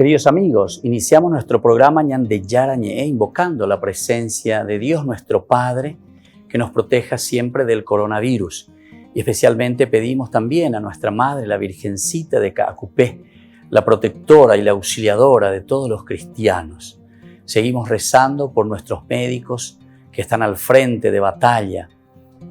Queridos amigos, iniciamos nuestro programa Ñandeyara Ñe'e invocando la presencia de Dios nuestro Padre que nos proteja siempre del coronavirus. Y especialmente pedimos también a nuestra Madre, la Virgencita de Caacupé, la protectora y la auxiliadora de todos los cristianos. Seguimos rezando por nuestros médicos que están al frente de batalla.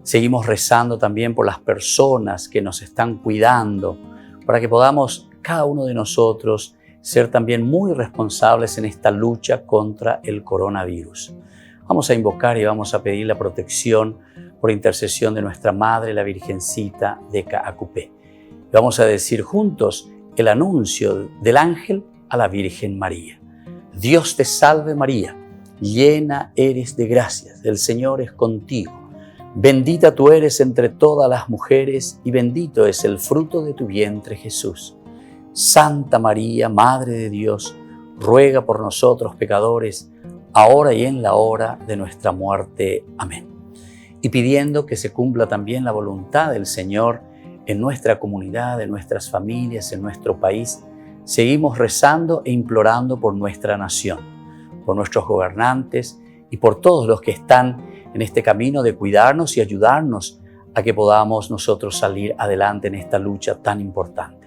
Seguimos rezando también por las personas que nos están cuidando, para que podamos, cada uno de nosotros, ser también muy responsables en esta lucha contra el coronavirus. Vamos a invocar y vamos a pedir la protección por intercesión de nuestra Madre, la Virgencita de Caacupé. Vamos a decir juntos el anuncio del ángel a la Virgen María. Dios te salve María, llena eres de gracias, el Señor es contigo. Bendita tú eres entre todas las mujeres y bendito es el fruto de tu vientre Jesús. Santa María, Madre de Dios, ruega por nosotros pecadores, ahora y en la hora de nuestra muerte. Amén. Y pidiendo que se cumpla también la voluntad del Señor en nuestra comunidad, en nuestras familias, en nuestro país, seguimos rezando e implorando por nuestra nación, por nuestros gobernantes y por todos los que están en este camino de cuidarnos y ayudarnos a que podamos nosotros salir adelante en esta lucha tan importante.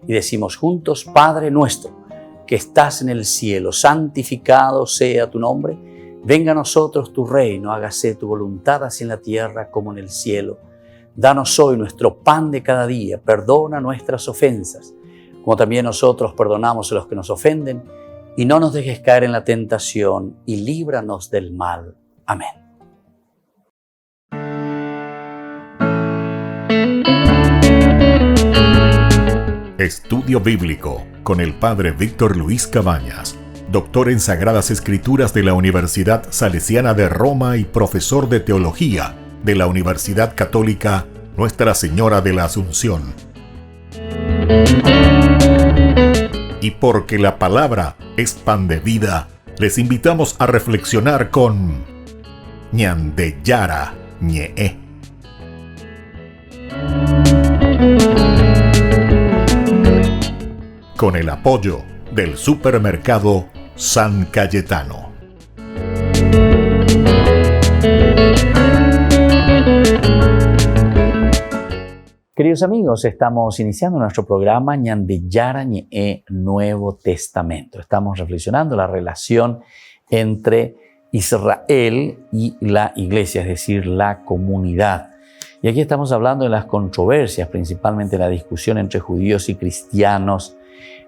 Y decimos juntos, Padre nuestro, que estás en el cielo, santificado sea tu nombre. Venga a nosotros tu reino, hágase tu voluntad así en la tierra como en el cielo. Danos hoy nuestro pan de cada día, perdona nuestras ofensas, como también nosotros perdonamos a los que nos ofenden, y no nos dejes caer en la tentación, y líbranos del mal. Amén. Estudio Bíblico con el Padre Víctor Luis Cabañas, doctor en Sagradas Escrituras de la Universidad Salesiana de Roma y profesor de Teología de la Universidad Católica Nuestra Señora de la Asunción. Y porque la palabra es pan de vida, les invitamos a reflexionar con Ñandeyara Ñe'e. Con el apoyo del supermercado San Cayetano. Queridos amigos, estamos iniciando nuestro programa Ñandeyara Ñe'e Nuevo Testamento. Estamos reflexionando la relación entre Israel y la iglesia, es decir, la comunidad. Y aquí estamos hablando de las controversias, principalmente la discusión entre judíos y cristianos,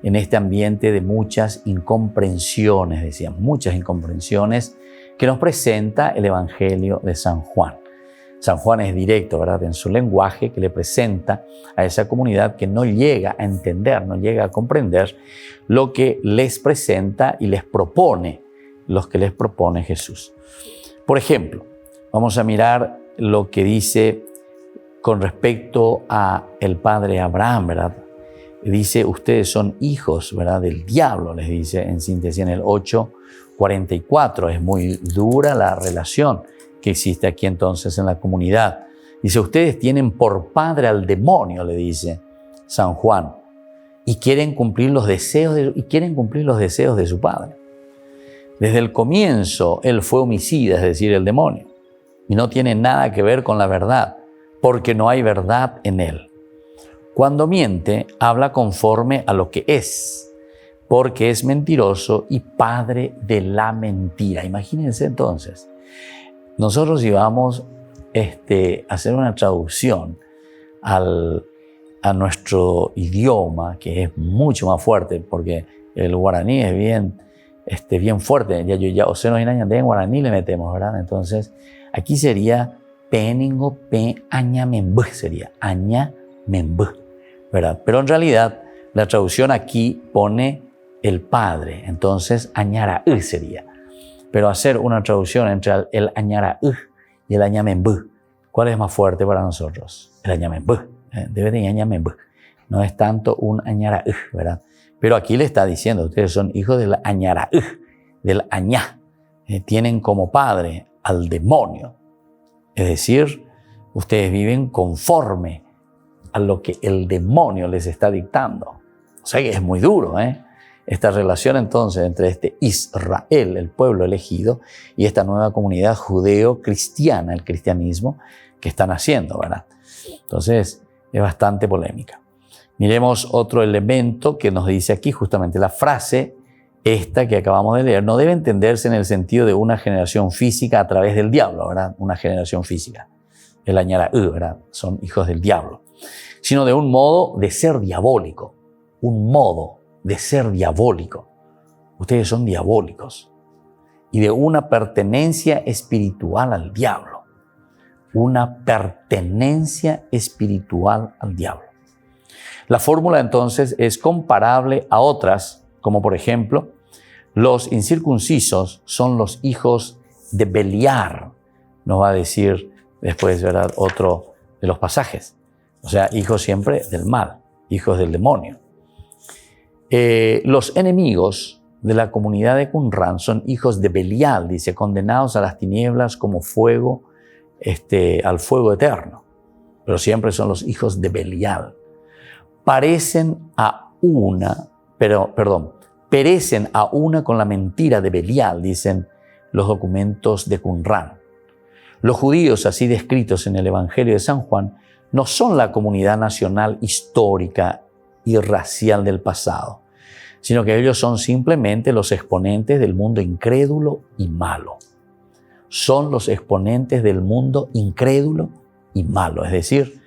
en este ambiente de muchas incomprensiones, decíamos, muchas incomprensiones que nos presenta el Evangelio de San Juan. San Juan es directo, ¿verdad?, en su lenguaje que le presenta a esa comunidad que no llega a entender, no llega a comprender lo que les presenta y les propone, los que les propone Jesús. Por ejemplo, vamos a mirar lo que dice con respecto a el padre Abraham, ¿verdad? Dice, ustedes son hijos, ¿verdad?, del diablo, les dice en síntesis en el 8:44. Es muy dura la relación que existe aquí entonces en la comunidad. Dice, ustedes tienen por padre al demonio, le dice San Juan, y quieren cumplir los deseos de su padre. Desde el comienzo, él fue homicida, es decir, el demonio, y no tiene nada que ver con la verdad, porque no hay verdad en él. Cuando miente, habla conforme a lo que es, porque es mentiroso y padre de la mentira. Imagínense entonces, nosotros íbamos a hacer una traducción a nuestro idioma, que es mucho más fuerte, porque el guaraní es bien fuerte. Ya o sea, no hay nada en guaraní le metemos, ¿verdad? Entonces, aquí sería peningo pe añamembú, sería añamembú, ¿verdad? Pero en realidad la traducción aquí pone el padre, entonces añaraú sería. Pero hacer una traducción entre el añaraú y el añamembú, ¿cuál es más fuerte para nosotros? El añamembú, debe de añamembú. No es tanto un añaraú, ¿verdad? Pero aquí le está diciendo, ustedes son hijos del añaraú, del añá. Tienen como padre al demonio. Es decir, ustedes viven conforme a lo que el demonio les está dictando. O sea que es muy duro, ¿eh? esta relación entonces entre este Israel, el pueblo elegido, y esta nueva comunidad judeo-cristiana, el cristianismo, que están haciendo, ¿verdad? Entonces, es bastante polémica. Miremos otro elemento que nos dice aquí justamente la frase esta que acabamos de leer. No debe entenderse en el sentido de una generación física a través del diablo, ¿verdad? Una generación física. El añara, ¿verdad? Son hijos del diablo. Sino de un modo de ser diabólico. Un modo de ser diabólico. Ustedes son diabólicos. Y de una pertenencia espiritual al diablo. Una pertenencia espiritual al diablo. La fórmula entonces es comparable a otras, como por ejemplo, los incircuncisos son los hijos de Beliar, nos va a decir después, ¿verdad?, otro de los pasajes. O sea, hijos siempre del mal, hijos del demonio. Los enemigos de la comunidad de Qumran son hijos de Belial, dice, condenados a las tinieblas como fuego, al fuego eterno. Pero siempre son los hijos de Belial. Perecen a una con la mentira de Belial, dicen los documentos de Qumran. Los judíos, así descritos en el Evangelio de San Juan, no son la comunidad nacional histórica y racial del pasado, sino que ellos son simplemente los exponentes del mundo incrédulo y malo. Son los exponentes del mundo incrédulo y malo, es decir,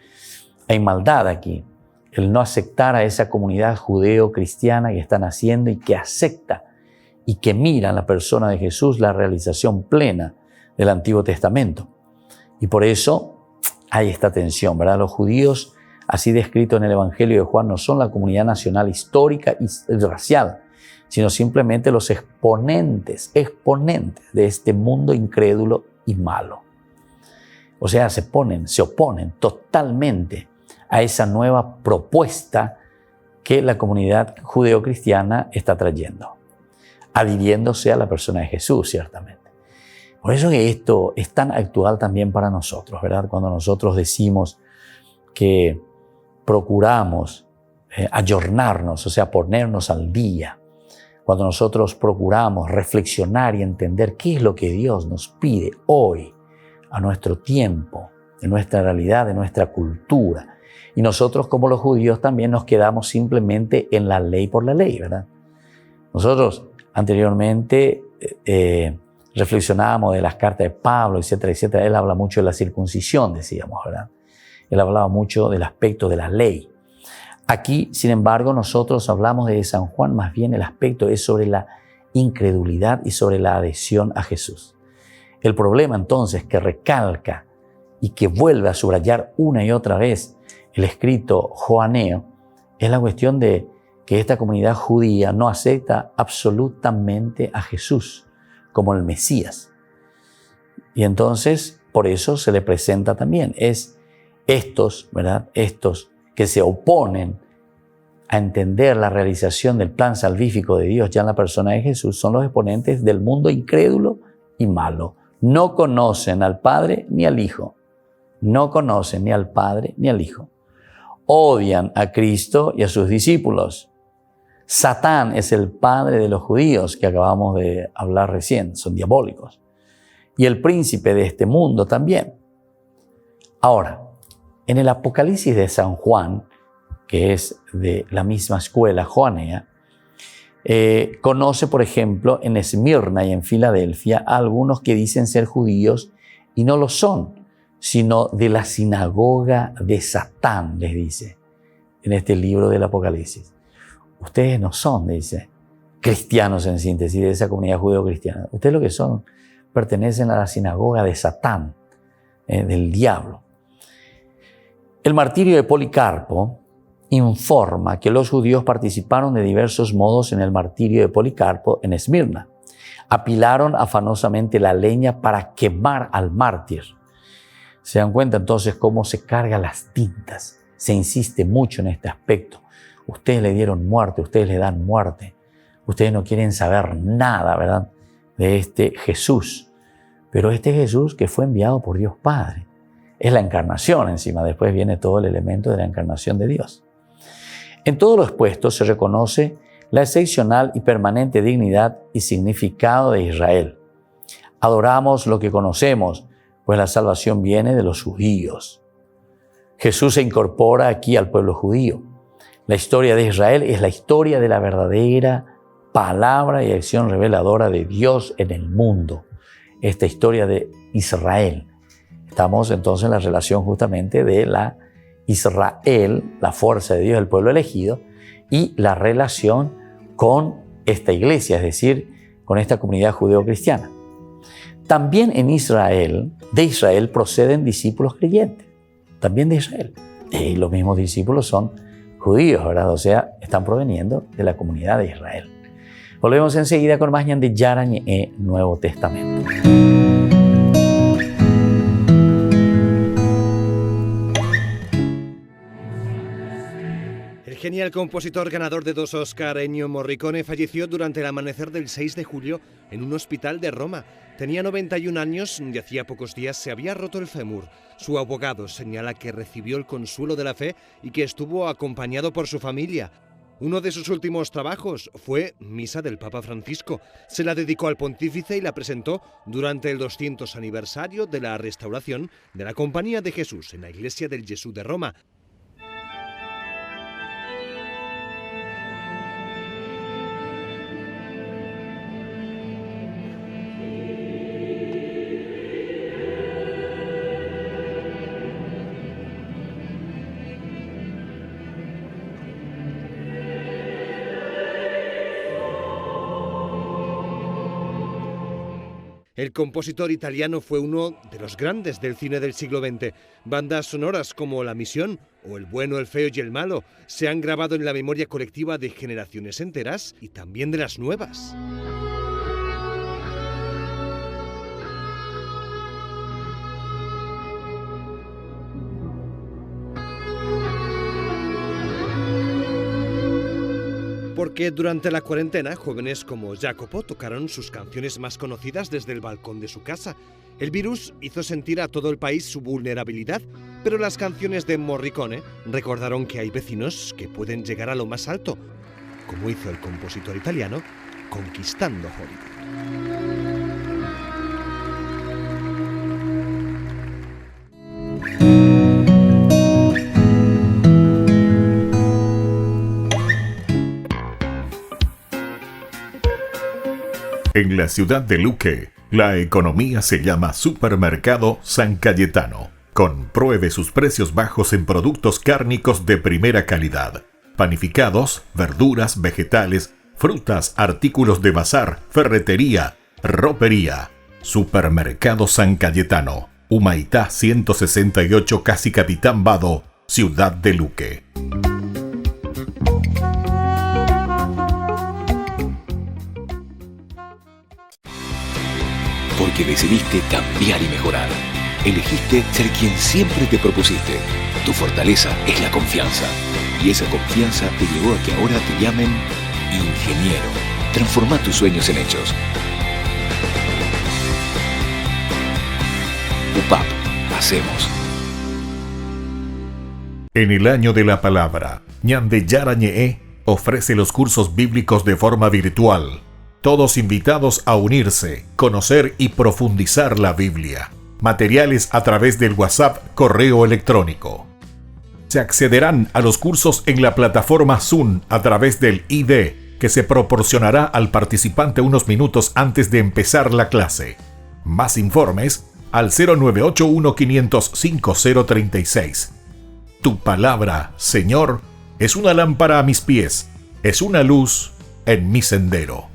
hay maldad aquí. El no aceptar a esa comunidad judeo-cristiana que están haciendo y que acepta y que mira en la persona de Jesús la realización plena del Antiguo Testamento. Y por eso hay esta tensión, ¿verdad? Los judíos, así descrito en el Evangelio de Juan, no son la comunidad nacional histórica y racial, sino simplemente los exponentes de este mundo incrédulo y malo. O sea, se oponen totalmente a esa nueva propuesta que la comunidad judeo-cristiana está trayendo, adhiriéndose a la persona de Jesús, ciertamente. Por eso que esto es tan actual también para nosotros, ¿verdad? Cuando nosotros decimos que procuramos ayornarnos, o sea, ponernos al día, cuando nosotros procuramos reflexionar y entender qué es lo que Dios nos pide hoy, a nuestro tiempo, de nuestra realidad, de nuestra cultura. Y nosotros, como los judíos, también nos quedamos simplemente en la ley por la ley, ¿verdad? Nosotros anteriormente reflexionábamos de las cartas de Pablo, etcétera, etcétera. Él habla mucho de la circuncisión, decíamos, ¿verdad? Él hablaba mucho del aspecto de la ley. Aquí, sin embargo, nosotros hablamos de San Juan, más bien el aspecto es sobre la incredulidad y sobre la adhesión a Jesús. El problema entonces que recalca y que vuelve a subrayar una y otra vez el escrito joaneo es la cuestión de que esta comunidad judía no acepta absolutamente a Jesús como el Mesías. Y entonces, por eso se le presenta también. Es estos, ¿verdad? Estos que se oponen a entender la realización del plan salvífico de Dios ya en la persona de Jesús son los exponentes del mundo incrédulo y malo. No conocen al Padre ni al Hijo. No conocen ni al Padre ni al Hijo. Odian a Cristo y a sus discípulos. Satán es el padre de los judíos que acabamos de hablar recién, son diabólicos. Y el príncipe de este mundo también. Ahora, en el Apocalipsis de San Juan, que es de la misma escuela joanea, conoce, por ejemplo, en Esmirna y en Filadelfia a algunos que dicen ser judíos y no lo son, sino de la sinagoga de Satán, les dice en este libro del Apocalipsis. Ustedes no son, dice, cristianos en síntesis de esa comunidad judeo-cristiana. Ustedes lo que son, pertenecen a la sinagoga de Satán, del diablo. El martirio de Policarpo informa que los judíos participaron de diversos modos en el martirio de Policarpo en Esmirna. Apilaron afanosamente la leña para quemar al mártir. Se dan cuenta entonces cómo se cargan las tintas. Se insiste mucho en este aspecto. Ustedes le dieron muerte, ustedes le dan muerte. Ustedes no quieren saber nada, ¿verdad?, de este Jesús. Pero este Jesús que fue enviado por Dios Padre. Es la encarnación encima. Después viene todo el elemento de la encarnación de Dios. En todo lo expuesto se reconoce la excepcional y permanente dignidad y significado de Israel. Adoramos lo que conocemos, pues la salvación viene de los judíos. Jesús se incorpora aquí al pueblo judío. La historia de Israel es la historia de la verdadera palabra y acción reveladora de Dios en el mundo. Esta historia de Israel. Estamos entonces en la relación justamente de la Israel, la fuerza de Dios, el pueblo elegido, y la relación con esta iglesia, es decir, con esta comunidad judeo-cristiana. También en Israel, de Israel proceden discípulos creyentes, también de Israel. Y los mismos discípulos son judíos, ¿verdad? O sea, están proveniendo de la comunidad de Israel. Volvemos enseguida con más Ñandi Yara Ñe Nuevo Testamento. El genial compositor ganador de 2 Oscar, Ennio Morricone, falleció durante el amanecer del 6 de julio en un hospital de Roma. Tenía 91 años y hacía pocos días se había roto el fémur. Su abogado señala que recibió el consuelo de la fe y que estuvo acompañado por su familia. Uno de sus últimos trabajos fue Misa del Papa Francisco. Se la dedicó al pontífice y la presentó durante el 200 aniversario de la restauración de la Compañía de Jesús en la iglesia del Gesù de Roma. El compositor italiano fue uno de los grandes del cine del siglo XX. Bandas sonoras como La Misión o El bueno, el feo y el malo se han grabado en la memoria colectiva de generaciones enteras y también de las nuevas. Porque durante la cuarentena, jóvenes como Jacopo tocaron sus canciones más conocidas desde el balcón de su casa. El virus hizo sentir a todo el país su vulnerabilidad, pero las canciones de Morricone recordaron que hay vecinos que pueden llegar a lo más alto, como hizo el compositor italiano conquistando Hollywood. En la ciudad de Luque, la economía se llama Supermercado San Cayetano. Compruebe sus precios bajos en productos cárnicos de primera calidad. Panificados, verduras, vegetales, frutas, artículos de bazar, ferretería, ropería. Supermercado San Cayetano. Humaitá 168, Casi Capitán Vado, ciudad de Luque. Porque decidiste cambiar y mejorar. Elegiste ser quien siempre te propusiste. Tu fortaleza es la confianza. Y esa confianza te llevó a que ahora te llamen ingeniero. Transforma tus sueños en hechos. UPAP. Hacemos. En el año de la palabra, Ñandi Yara Ñe ofrece los cursos bíblicos de forma virtual. Todos invitados a unirse, conocer y profundizar la Biblia. Materiales a través del WhatsApp, correo electrónico. Se accederán a los cursos en la plataforma Zoom a través del ID, que se proporcionará al participante unos minutos antes de empezar la clase. Más informes al 0981-500-5036. Tu palabra, Señor, es una lámpara a mis pies, es una luz en mi sendero.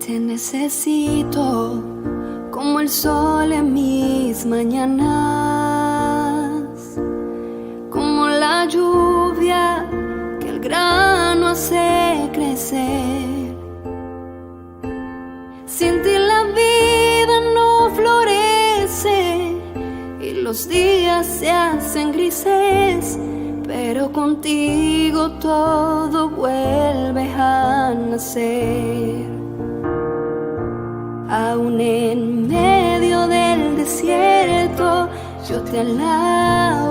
Te necesito como el sol en mis mañanas, como la lluvia que el grano hace crecer. Sin ti la vida no florece y los días se hacen grises, pero contigo todo vuelve a nacer. Aún en medio del desierto yo te alabo.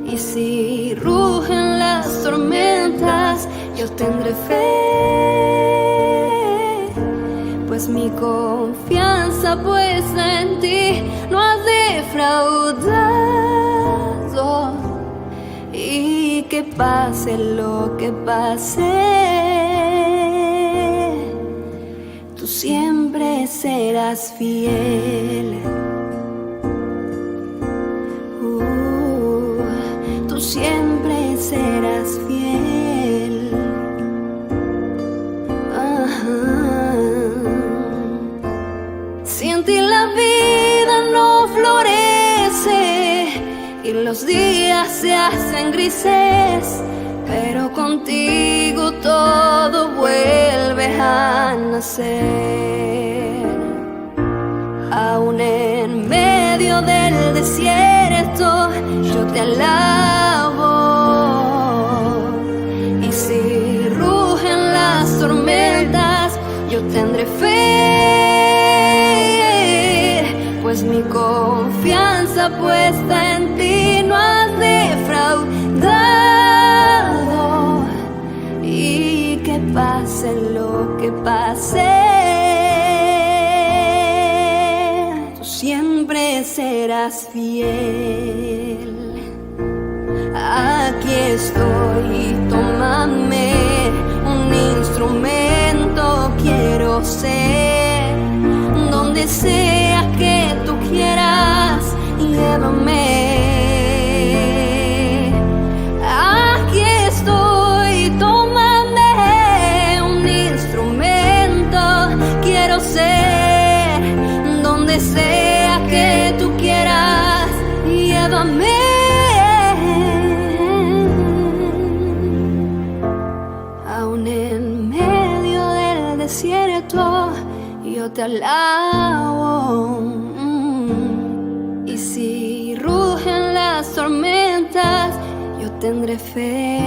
Y si rugen las tormentas, yo tendré fe, pues mi confianza puesta en ti no has defraudado. Y que pase lo que pase, tú siempre serás fiel. Tú siempre serás fiel. Sin ti la vida no florece y los días se hacen grises, pero contigo todo vuelve a nacer. Aún en medio del desierto yo te alabo. Y si rugen las tormentas, yo tendré fe, pues mi confianza puesta en ti no has defraudado. Y que pase lo que pase, tú siempre serás fiel. Aquí estoy, tómame, un instrumento quiero ser. Donde sea que tú quieras, llévame. Aquí estoy, tómame, un instrumento quiero ser. Donde sea que tú quieras, llévame. Aún en medio del desierto yo te alabo. Y si rugen las tormentas, yo tendré fe,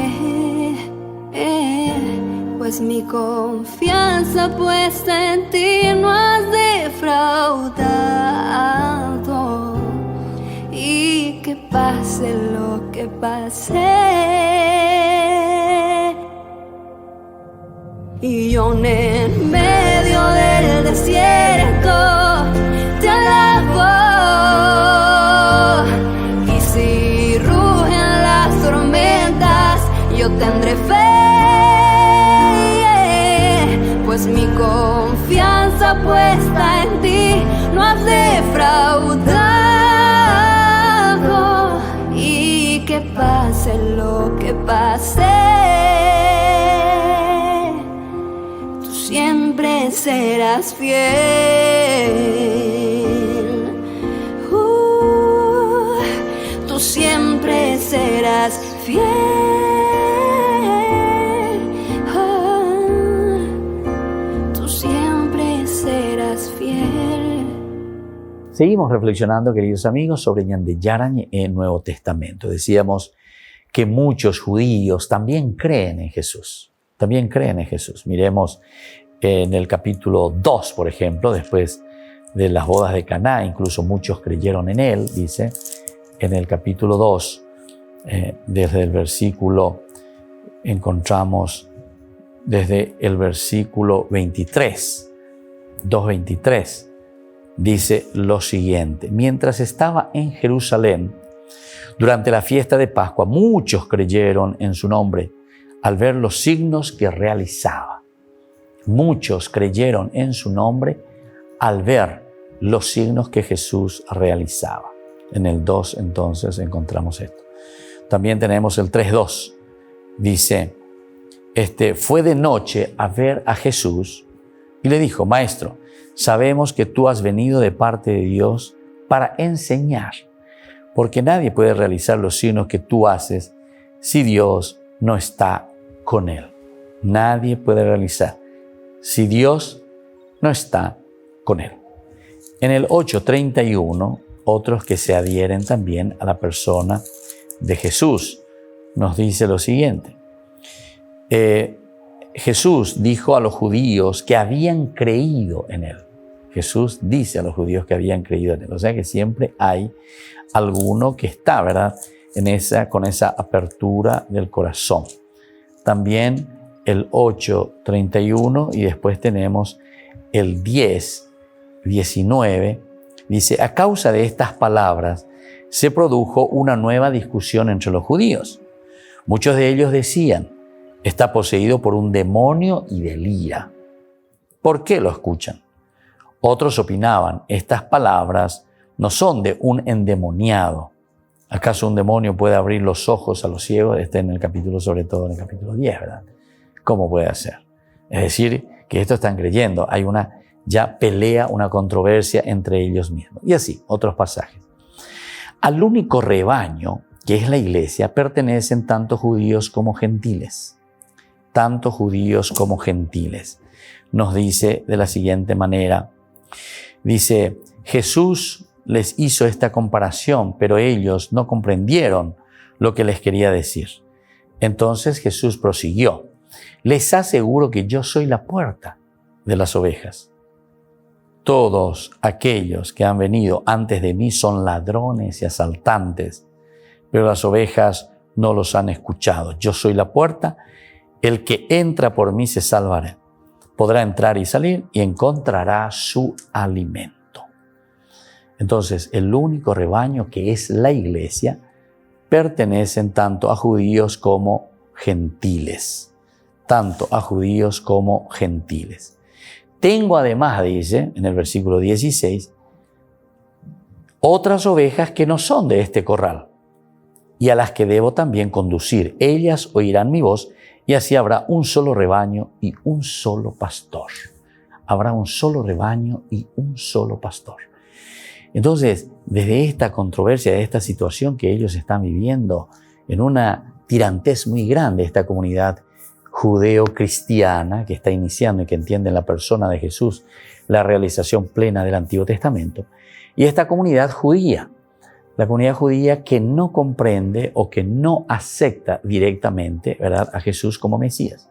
pues mi confianza puesta en ti no has defraudado. Y que pase lo que pase, y yo en medio del desierto te alabo. Y si rugen las tormentas, yo tendré fe, pues mi confianza puesta en ti no has defraudado. Y que pase lo que pase, siempre serás fiel. Tú siempre serás fiel. Tú siempre serás fiel. Seguimos reflexionando, queridos amigos, sobre Ñan Yaran en el Nuevo Testamento. Decíamos que muchos judíos también creen en Jesús. También creen en Jesús. Miremos en el capítulo 2, por ejemplo, después de las bodas de Caná, incluso muchos creyeron en él, dice, en el capítulo 2, desde el versículo, encontramos desde el versículo 23, 2:23, dice lo siguiente: mientras estaba en Jerusalén, durante la fiesta de Pascua, muchos creyeron en su nombre al ver los signos que realizaba. Muchos creyeron en su nombre al ver los signos que Jesús realizaba. En el 2 entonces encontramos esto. También tenemos el 3:2. Dice, fue de noche a ver a Jesús y le dijo: Maestro, sabemos que tú has venido de parte de Dios para enseñar, porque nadie puede realizar los signos que tú haces si Dios no está con él. Nadie puede realizar si Dios no está con él. En el 8:31, otros que se adhieren también a la persona de Jesús, nos dice lo siguiente. Jesús dijo a los judíos que habían creído en Él. Jesús dice a los judíos que habían creído en Él. O sea que siempre hay alguno que está, ¿verdad?, con esa apertura del corazón. También el 8:31 y después tenemos el 10:19. Dice, a causa de estas palabras se produjo una nueva discusión entre los judíos. Muchos de ellos decían, está poseído por un demonio y delira. ¿Por qué lo escuchan? Otros opinaban, estas palabras no son de un endemoniado. ¿Acaso un demonio puede abrir los ojos a los ciegos? En el capítulo, sobre todo en el capítulo 10, ¿verdad? ¿Cómo puede hacer? Es decir, que esto están creyendo. Hay una ya pelea, una controversia entre ellos mismos. Y así, otros pasajes. Al único rebaño, que es la iglesia, pertenecen tanto judíos como gentiles. Tanto judíos como gentiles. Nos dice de la siguiente manera. Dice, Jesús les hizo esta comparación, pero ellos no comprendieron lo que les quería decir. Entonces Jesús prosiguió, les aseguro que yo soy la puerta de las ovejas. Todos aquellos que han venido antes de mí son ladrones y asaltantes, pero las ovejas no los han escuchado. Yo soy la puerta, el que entra por mí se salvará. Podrá entrar y salir y encontrará su alimento. Entonces, el único rebaño que es la iglesia pertenecen tanto a judíos como gentiles. Tanto a judíos como gentiles. Tengo además, dice en el versículo 16, otras ovejas que no son de este corral y a las que debo también conducir. Ellas oirán mi voz y así habrá un solo rebaño y un solo pastor. Habrá un solo rebaño y un solo pastor. Entonces, desde esta controversia, de esta situación que ellos están viviendo, en una tirantez muy grande, esta comunidad judeo-cristiana que está iniciando y que entiende en la persona de Jesús la realización plena del Antiguo Testamento, y esta comunidad judía, la comunidad judía que no comprende o que no acepta directamente, ¿verdad?, a Jesús como Mesías.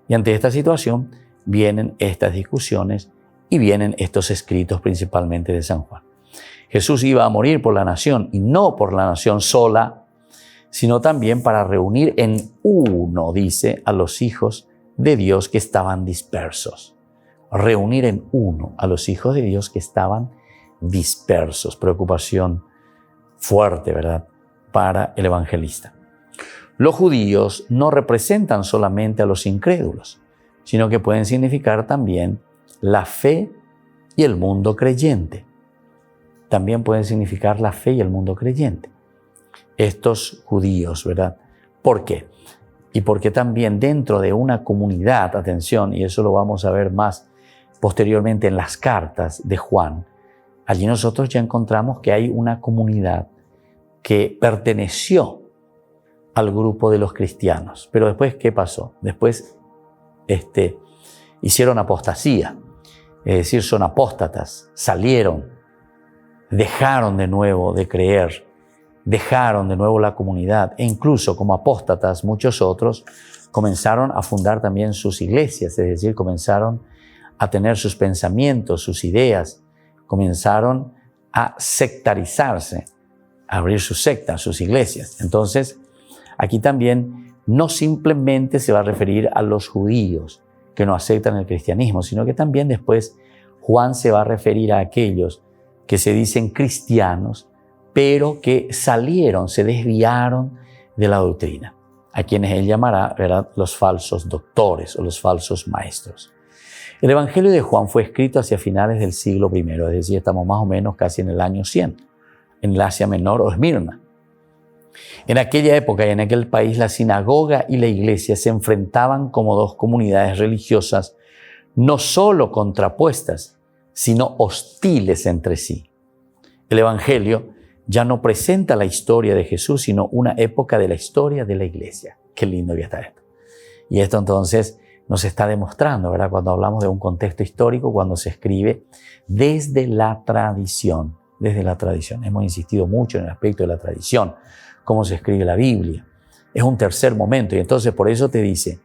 Y ante esta situación vienen estas discusiones y vienen estos escritos principalmente de San Juan. Jesús iba a morir por la nación y no por la nación sola, sino también para reunir en uno, dice, a los hijos de Dios que estaban dispersos. Reunir en uno a los hijos de Dios que estaban dispersos. Preocupación fuerte, ¿verdad?, para el evangelista. Los judíos no representan solamente a los incrédulos, sino que pueden significar también la fe y el mundo creyente. También pueden significar la fe y el mundo creyente. Estos judíos, ¿verdad? ¿Por qué? Y porque también dentro de una comunidad, atención, y eso lo vamos a ver más posteriormente en las cartas de Juan, allí nosotros ya encontramos que hay una comunidad que perteneció al grupo de los cristianos. Pero después, ¿qué pasó? Después hicieron apostasía, es decir, son apóstatas, salieron, dejaron de nuevo de creer, dejaron de nuevo la comunidad e incluso como apóstatas muchos otros comenzaron a fundar también sus iglesias, es decir, comenzaron a tener sus pensamientos, sus ideas, comenzaron a sectarizarse, a abrir sus sectas, sus iglesias. Entonces, aquí también no simplemente se va a referir a los judíos que no aceptan el cristianismo, sino que también después Juan se va a referir a aquellos que se dicen cristianos, pero que salieron, se desviaron de la doctrina, a quienes él llamará, ¿verdad?, los falsos doctores o los falsos maestros. El Evangelio de Juan fue escrito hacia finales del siglo I, es decir, estamos más o menos casi en el año 100, en el Asia Menor o Esmirna. En aquella época y en aquel país, la sinagoga y la iglesia se enfrentaban como dos comunidades religiosas, no solo contrapuestas, sino hostiles entre sí. El Evangelio ya no presenta la historia de Jesús, sino una época de la historia de la iglesia. Qué lindo que está esto. Y esto entonces nos está demostrando, ¿verdad?, cuando hablamos de un contexto histórico, cuando se escribe desde la tradición. Desde la tradición. Hemos insistido mucho en el aspecto de la tradición, cómo se escribe la Biblia. Es un tercer momento y entonces por eso te dice,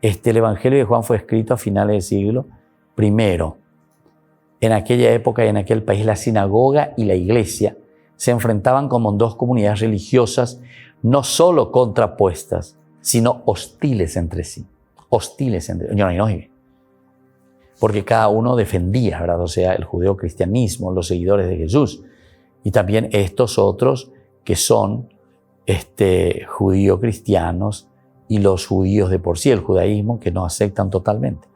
El Evangelio de Juan fue escrito a finales del siglo I. En aquella época y en aquel país, la sinagoga y la iglesia se enfrentaban como dos comunidades religiosas no solo contrapuestas, sino hostiles entre sí. Hostiles entre sí. Porque cada uno defendía, ¿verdad? O sea, el judeocristianismo, los seguidores de Jesús, y también estos otros que son judío-cristianos y los judíos de por sí, el judaísmo, que no aceptan totalmente.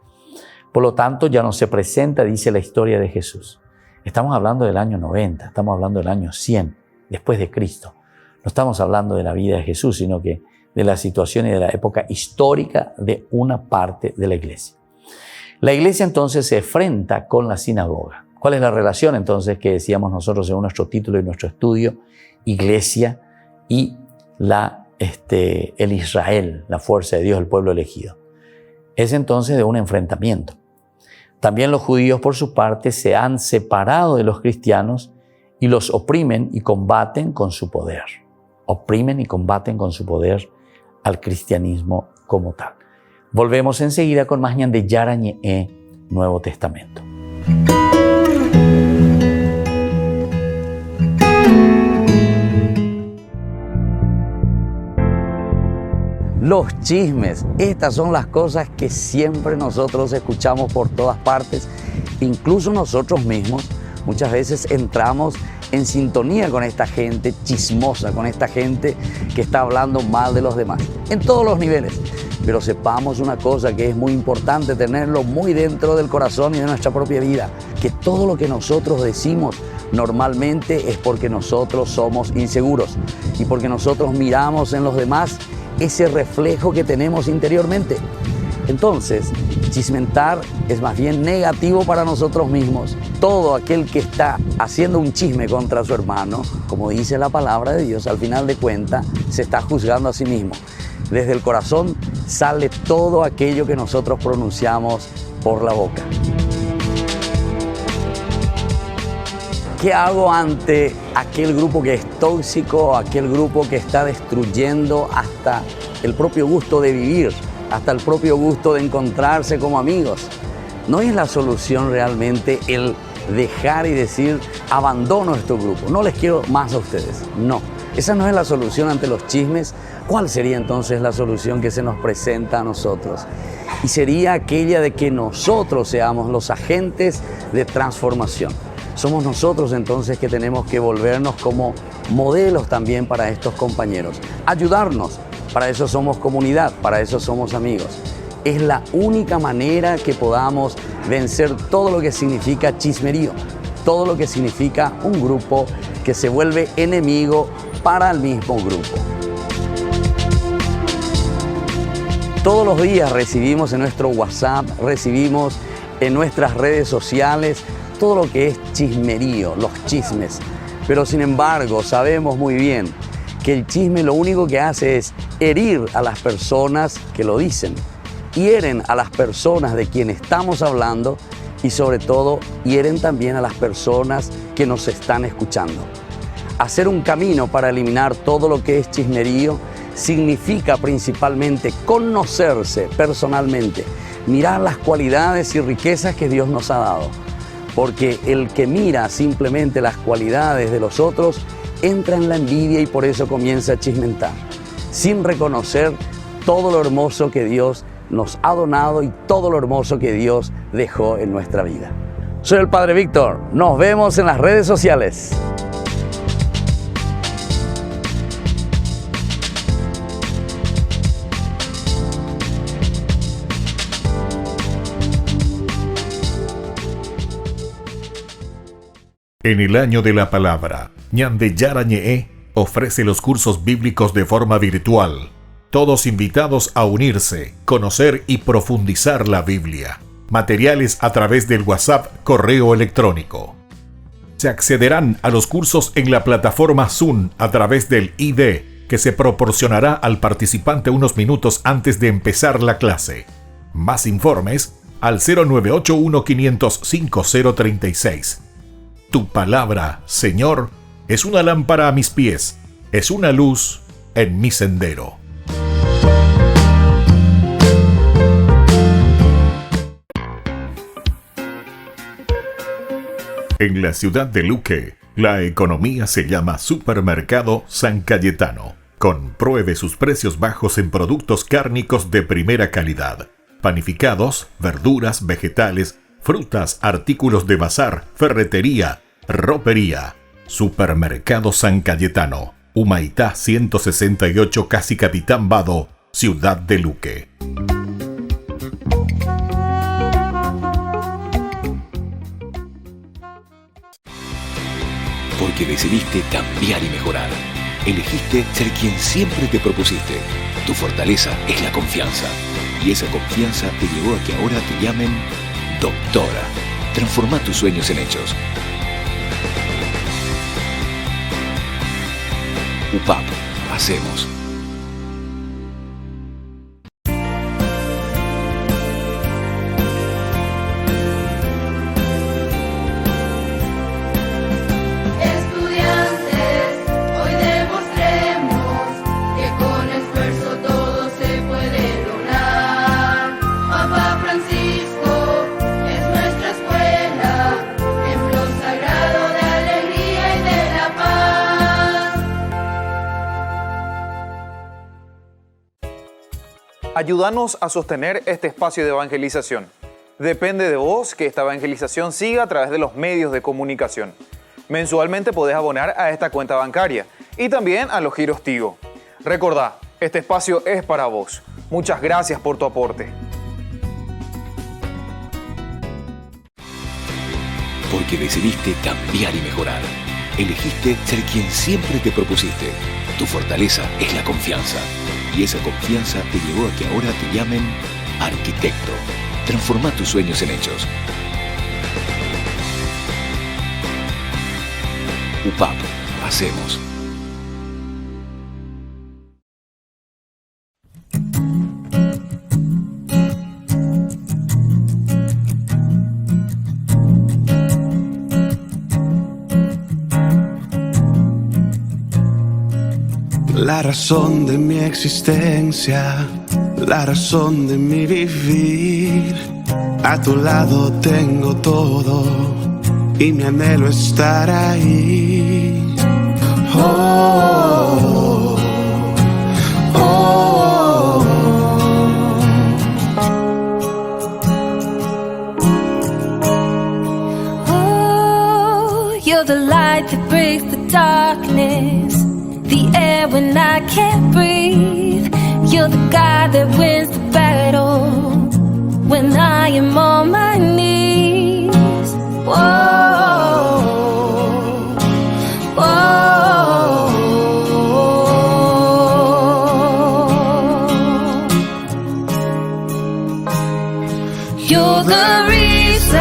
Por lo tanto, ya no se presenta, dice la historia de Jesús. Estamos hablando del año 90, estamos hablando del año 100, después de Cristo. No estamos hablando de la vida de Jesús, sino que de la situación y de la época histórica de una parte de la iglesia. La iglesia entonces se enfrenta con la sinagoga. ¿Cuál es la relación entonces que decíamos nosotros en nuestro título y nuestro estudio? Iglesia y el Israel, la fuerza de Dios, el pueblo elegido. Es entonces de un enfrentamiento. También los judíos, por su parte, se han separado de los cristianos y los oprimen y combaten con su poder. Oprimen y combaten con su poder al cristianismo como tal. Volvemos enseguida con más Ñan de Yara Ñe'e, Nuevo Testamento. Los chismes, estas son las cosas que siempre nosotros escuchamos por todas partes, incluso nosotros mismos. Muchas veces entramos en sintonía con esta gente chismosa, con esta gente que está hablando mal de los demás, en todos los niveles. Pero sepamos una cosa que es muy importante tenerlo muy dentro del corazón y de nuestra propia vida, que todo lo que nosotros decimos normalmente es porque nosotros somos inseguros y porque nosotros miramos en los demás ese reflejo que tenemos interiormente. Entonces, chismentar es más bien negativo para nosotros mismos. Todo aquel que está haciendo un chisme contra su hermano, como dice la palabra de Dios, al final de cuentas se está juzgando a sí mismo. Desde el corazón sale todo aquello que nosotros pronunciamos por la boca. ¿Qué hago ante aquel grupo que es tóxico, aquel grupo que está destruyendo hasta el propio gusto de vivir, hasta el propio gusto de encontrarse como amigos? No es la solución realmente el dejar y decir, abandono este grupo, no les quiero más a ustedes. No, esa no es la solución ante los chismes. ¿Cuál sería entonces la solución que se nos presenta a nosotros? Y sería aquella de que nosotros seamos los agentes de transformación. Somos nosotros entonces que tenemos que volvernos como modelos también para estos compañeros. Ayudarnos, para eso somos comunidad, para eso somos amigos. Es la única manera que podamos vencer todo lo que significa chismerío, todo lo que significa un grupo que se vuelve enemigo para el mismo grupo. Todos los días recibimos en nuestro WhatsApp, recibimos en nuestras redes sociales todo lo que es chismerío, los chismes. Pero sin embargo sabemos muy bien que el chisme lo único que hace es herir a las personas que lo dicen. Hieren a las personas de quien estamos hablando y sobre todo hieren también a las personas que nos están escuchando. Hacer un camino para eliminar todo lo que es chismerío significa principalmente conocerse personalmente, mirar las cualidades y riquezas que Dios nos ha dado. Porque el que mira simplemente las cualidades de los otros entra en la envidia y por eso comienza a chismentar, sin reconocer todo lo hermoso que Dios nos ha donado y todo lo hermoso que Dios dejó en nuestra vida. Soy el Padre Víctor, nos vemos en las redes sociales. En el año de la palabra, Ñan de Yara Ñe'e ofrece los cursos bíblicos de forma virtual. Todos invitados a unirse, conocer y profundizar la Biblia. Materiales a través del WhatsApp, correo electrónico. Se accederán a los cursos en la plataforma Zoom a través del ID, que se proporcionará al participante unos minutos antes de empezar la clase. Más informes al 0981-500-5036. Tu palabra, Señor, es una lámpara a mis pies, es una luz en mi sendero. En la ciudad de Luque, la economía se llama Supermercado San Cayetano. Compruebe sus precios bajos en productos cárnicos de primera calidad. Panificados, verduras, vegetales, frutas, artículos de bazar, ferretería, ropería. Supermercado San Cayetano, Humaitá 168, Casi Capitán Vado, ciudad de Luque. Porque decidiste cambiar y mejorar. Elegiste ser quien siempre te propusiste. Tu fortaleza es la confianza. Y esa confianza te llevó a que ahora te llamen doctora. Transforma tus sueños en hechos. UPAP, hacemos. Ayúdanos a sostener este espacio de evangelización. Depende de vos que esta evangelización siga a través de los medios de comunicación. Mensualmente podés abonar a esta cuenta bancaria y también a los giros Tigo. Recordá, este espacio es para vos. Muchas gracias por tu aporte. Porque decidiste cambiar y mejorar. Elegiste ser quien siempre te propusiste. Tu fortaleza es la confianza. Y esa confianza te llevó a que ahora te llamen arquitecto. Transforma tus sueños en hechos. UPAP, hacemos. La razón de mi existencia, la razón de mi vivir. A tu lado tengo todo y mi anhelo estar ahí. Oh, oh, oh, you're the light that breaks the darkness. The air when I can't breathe. You're the God that wins the battle when I am on my knees. Whoa, whoa. You're the reason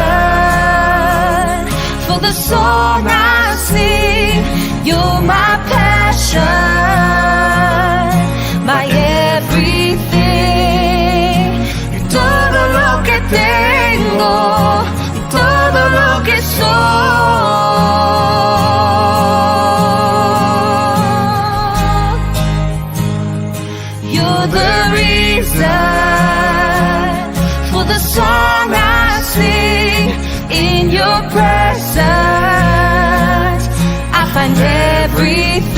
for the song I sing. You're my passion, my everything. Y todo lo que tengo, y todo lo que soy. You're the reason for the song I sing. In your presence I find everything.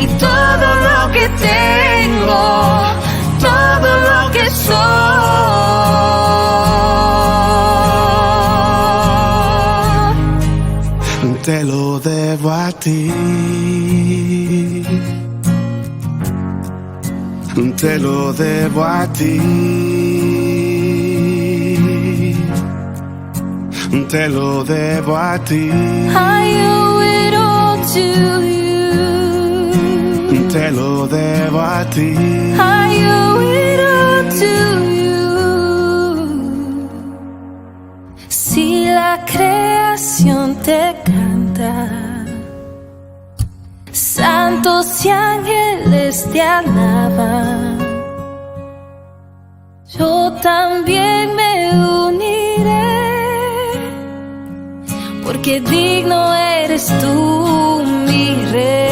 Y todo lo que tengo, todo lo que soy, te lo debo a ti. Te lo debo a ti. Te lo debo a ti. I owe it all to you. Te lo debo a ti. I owe it all to you. Si la creación te canta, santos y ángeles te alaban, yo también me uniré, porque digno eres tú, mi rey.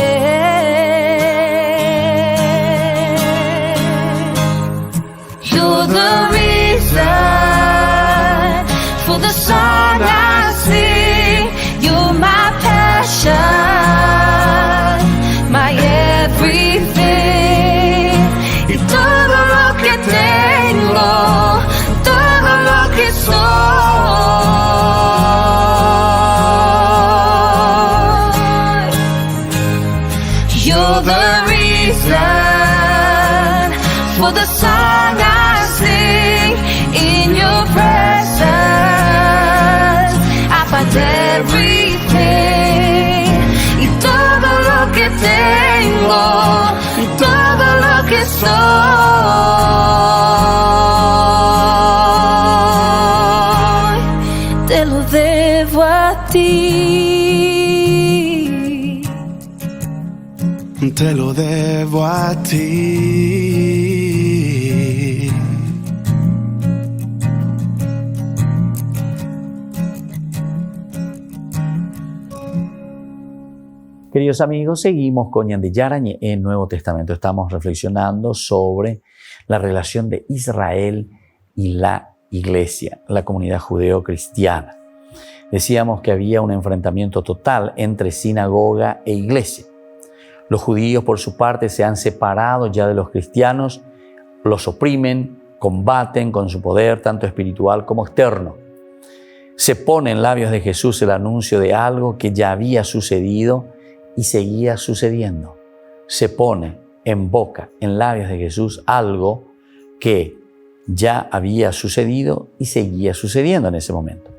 You're the reason for the song I sing. for the song I sing in your presence. I find everything y todo lo que tengo y todo lo que soy, te lo debo a ti. Te lo debo a ti. Queridos amigos, seguimos con Ñan Dillara Ñe en Nuevo Testamento. Estamos reflexionando sobre la relación de Israel y la Iglesia, la comunidad judeo-cristiana. Decíamos que había un enfrentamiento total entre sinagoga e iglesia. Los judíos, por su parte, se han separado ya de los cristianos, los oprimen, combaten con su poder, tanto espiritual como externo. Se pone en labios de Jesús el anuncio de algo que ya había sucedido y seguía sucediendo. Se pone en boca, en labios de Jesús, algo que ya había sucedido y seguía sucediendo en ese momento.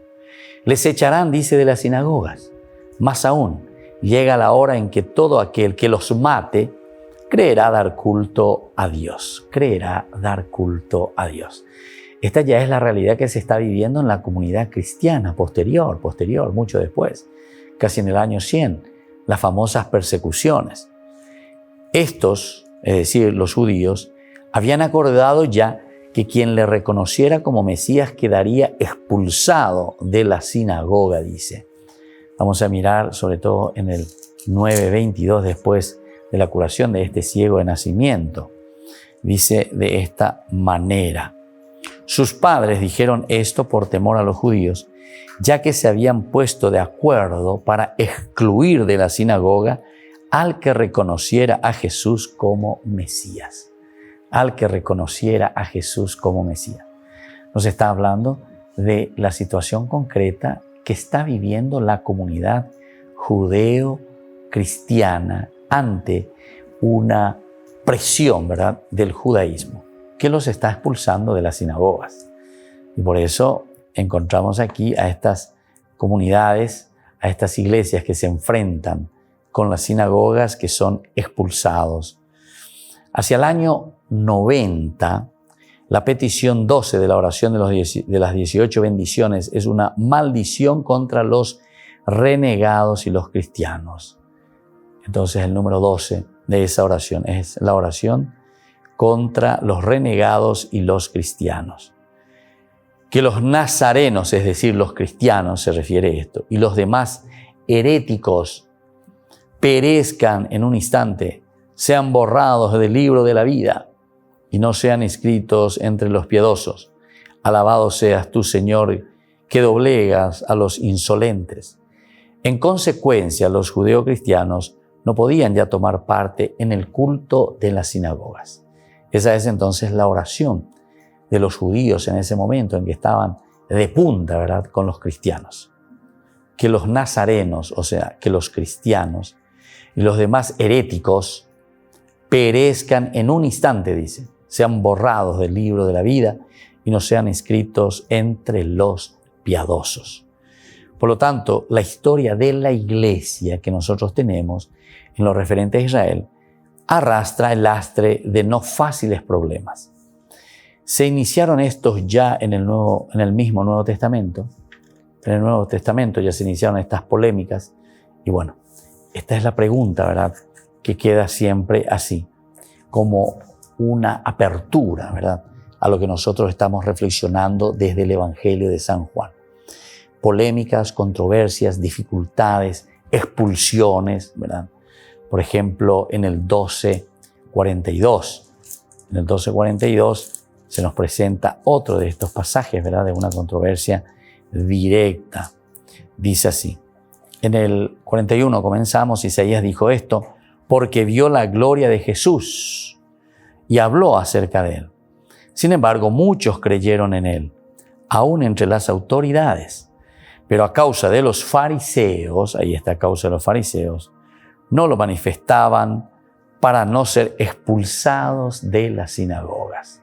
Les echarán, dice, de las sinagogas. Más aún, llega la hora en que todo aquel que los mate creerá dar culto a Dios. Creerá dar culto a Dios. Esta ya es la realidad que se está viviendo en la comunidad cristiana posterior, mucho después, casi en el año 100, las famosas persecuciones. Estos, es decir, los judíos, habían acordado ya que quien le reconociera como Mesías quedaría expulsado de la sinagoga, dice. Vamos a mirar sobre todo en el 9:22 después de la curación de este ciego de nacimiento. Dice de esta manera: sus padres dijeron esto por temor a los judíos, ya que se habían puesto de acuerdo para excluir de la sinagoga al que reconociera a Jesús como Mesías. Al que reconociera a Jesús como Mesías. Nos está hablando de la situación concreta que está viviendo la comunidad judeo-cristiana ante una presión, ¿verdad?, del judaísmo, que los está expulsando de las sinagogas. Y por eso encontramos aquí a estas comunidades, a estas iglesias que se enfrentan con las sinagogas, que son expulsados. Hacia el año 90, la petición 12 de la oración de las 18 bendiciones es una maldición contra los renegados y los cristianos. Entonces el número 12 de esa oración es la oración contra los renegados y los cristianos. Que los nazarenos, es decir, los cristianos, se refiere a esto, y los demás heréticos perezcan en un instante, sean borrados del libro de la vida y no sean inscritos entre los piadosos. Alabado seas tú, Señor, que doblegas a los insolentes. En consecuencia, los judeocristianos no podían ya tomar parte en el culto de las sinagogas. Esa es entonces la oración de los judíos en ese momento en que estaban de punta, ¿verdad?, con los cristianos. Que los nazarenos, o sea, que los cristianos y los demás heréticos perezcan en un instante, dice, sean borrados del libro de la vida y no sean inscritos entre los piadosos. Por lo tanto, la historia de la iglesia que nosotros tenemos en lo referente a Israel arrastra el lastre de no fáciles problemas. Se iniciaron estos ya en el mismo Nuevo Testamento. En el Nuevo Testamento ya se iniciaron estas polémicas. Y bueno, esta es la pregunta, ¿verdad?, que queda siempre así, como una apertura, ¿verdad?, a lo que nosotros estamos reflexionando desde el Evangelio de San Juan. Polémicas, controversias, dificultades, expulsiones, ¿verdad? Por ejemplo, en el 12:42. En el 12:42 se nos presenta otro de estos pasajes, ¿verdad?, de una controversia directa. Dice así. En el 41 comenzamos, Isaías dijo esto, porque vio la gloria de Jesús y habló acerca de él. Sin embargo, muchos creyeron en él, aún entre las autoridades. Pero a causa de los fariseos, ahí está a causa de los fariseos, no lo manifestaban para no ser expulsados de las sinagogas.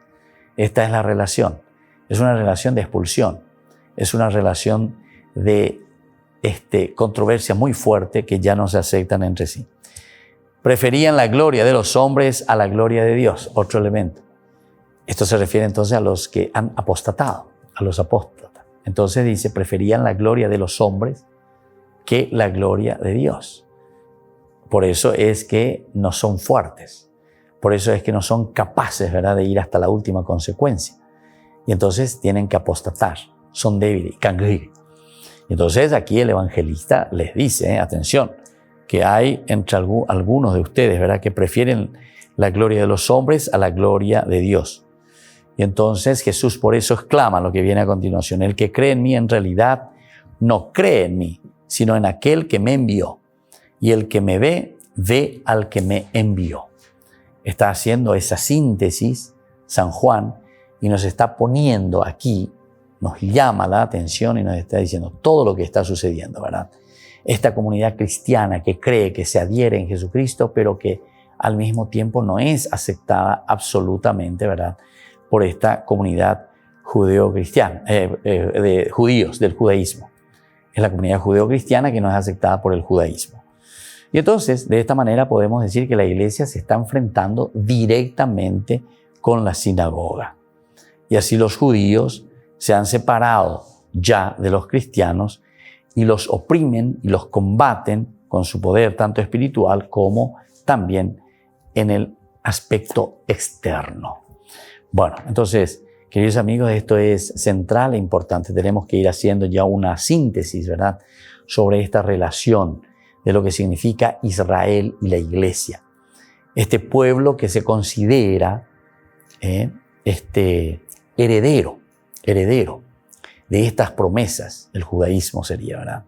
Esta es la relación. Es una relación de expulsión. Es una relación de controversia muy fuerte que ya no se aceptan entre sí. Preferían la gloria de los hombres a la gloria de Dios, otro elemento. Esto se refiere entonces a los que han apostatado, a los apóstatas. Entonces dice, preferían la gloria de los hombres que la gloria de Dios. Por eso es que no son fuertes. Por eso es que no son capaces, ¿verdad?, de ir hasta la última consecuencia. Y entonces tienen que apostatar. Son débiles, cangrir. Entonces aquí el evangelista les dice, atención, que hay entre algunos de ustedes, ¿verdad?, que prefieren la gloria de los hombres a la gloria de Dios. Y entonces Jesús por eso exclama lo que viene a continuación. El que cree en mí en realidad no cree en mí, sino en aquel que me envió. Y el que me ve, ve al que me envió. Está haciendo esa síntesis San Juan y nos está poniendo aquí, nos llama la atención y nos está diciendo todo lo que está sucediendo, ¿verdad? Esta comunidad cristiana que cree, que se adhiere en Jesucristo, pero que al mismo tiempo no es aceptada absolutamente, ¿verdad?, por esta comunidad judeo-cristiana, de judíos, del judaísmo. Es la comunidad judeo-cristiana que no es aceptada por el judaísmo. Y entonces, de esta manera podemos decir que la iglesia se está enfrentando directamente con la sinagoga. Y así los judíos se han separado ya de los cristianos y los oprimen y los combaten con su poder tanto espiritual como también en el aspecto externo. Bueno, entonces, queridos amigos, esto es central e importante. Tenemos que ir haciendo ya una síntesis, ¿verdad?, sobre esta relación de lo que significa Israel y la iglesia. Este pueblo que se considera heredero de estas promesas, el judaísmo sería, ¿verdad?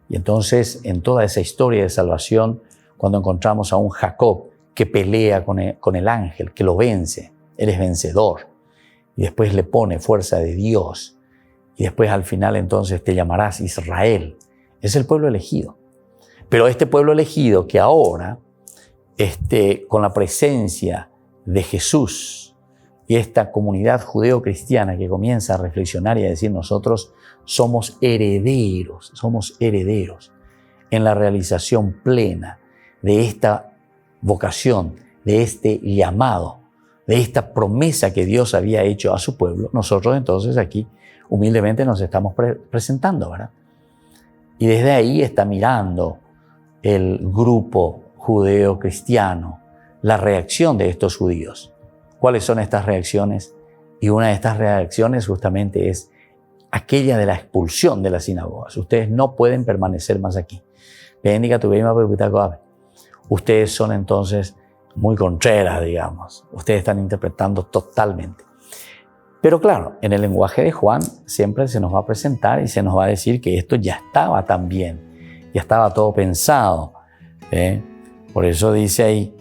Y entonces, en toda esa historia de salvación, cuando encontramos a un Jacob que pelea con el ángel, que lo vence, eres vencedor, y después le pone fuerza de Dios, y después al final entonces te llamarás Israel. Es el pueblo elegido. Pero este pueblo elegido que ahora, con la presencia de Jesús y esta comunidad judeo-cristiana que comienza a reflexionar y a decir nosotros somos herederos en la realización plena de esta vocación, de este llamado, de esta promesa que Dios había hecho a su pueblo. Nosotros entonces aquí humildemente nos estamos presentando, ¿verdad? Y desde ahí está mirando el grupo judeo-cristiano, la reacción de estos judíos. ¿Cuáles son estas reacciones? Y una de estas reacciones justamente es aquella de la expulsión de las sinagogas. Ustedes no pueden permanecer más aquí. Ustedes son entonces muy contreras, digamos. Ustedes están interpretando totalmente. Pero claro, en el lenguaje de Juan siempre se nos va a presentar y se nos va a decir que esto ya estaba tan bien, ya estaba todo pensado. Por eso dice ahí,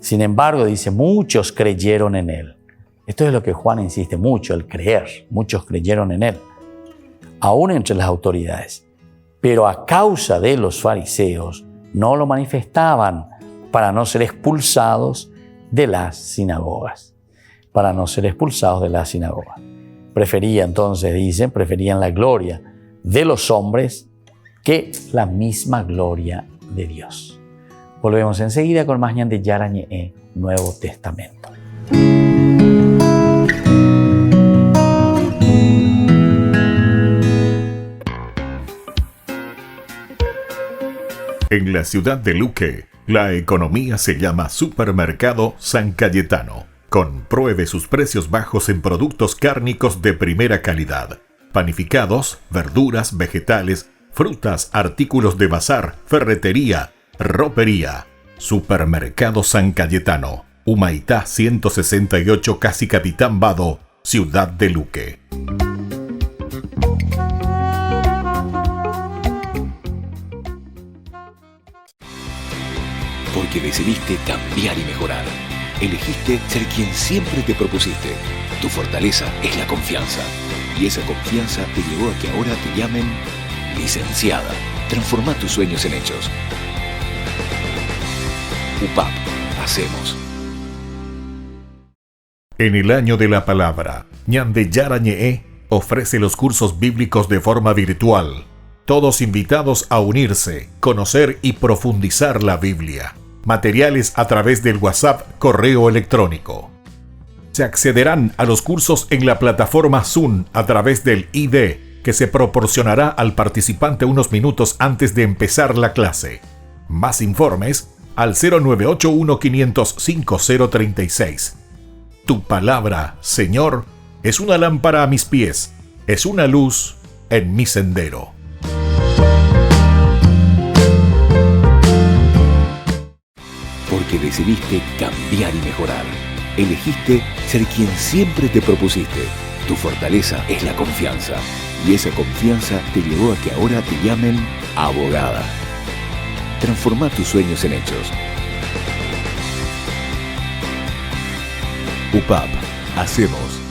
sin embargo, dice, muchos creyeron en él. Esto es lo que Juan insiste mucho, el creer. Muchos creyeron en él, aún entre las autoridades. Pero a causa de los fariseos no lo manifestaban para no ser expulsados de las sinagogas. Para no ser expulsados de las sinagogas. Preferían la gloria de los hombres que la misma gloria de Dios. Volvemos enseguida con más Ñan de Yara Ñe, Nuevo Testamento. En la ciudad de Luque, la economía se llama Supermercado San Cayetano. Compruebe sus precios bajos en productos cárnicos de primera calidad. Panificados, verduras, vegetales, frutas, artículos de bazar, ferretería, ropería. Supermercado San Cayetano, Humaitá 168, Casi Capitán Vado, Ciudad de Luque. Porque decidiste cambiar y mejorar. Elegiste ser quien siempre te propusiste. Tu fortaleza es la confianza. Y esa confianza te llevó a que ahora te llamen licenciada. Transforma tus sueños en hechos. UPAP, hacemos. En el año de la palabra, Ñandeyara Ñe'e ofrece los cursos bíblicos de forma virtual. Todos invitados a unirse, conocer y profundizar la Biblia. Materiales a través del WhatsApp, correo electrónico. Se accederán a los cursos en la plataforma Zoom a través del ID, que se proporcionará al participante unos minutos antes de empezar la clase. Más informes al 0981-500-5036. Tu palabra, Señor, es una lámpara a mis pies, es una luz en mi sendero. Porque decidiste cambiar y mejorar. Elegiste ser quien siempre te propusiste. Tu fortaleza es la confianza. Y esa confianza te llevó a que ahora te llamen abogada. Transforma tus sueños en hechos. UPAP, hacemos.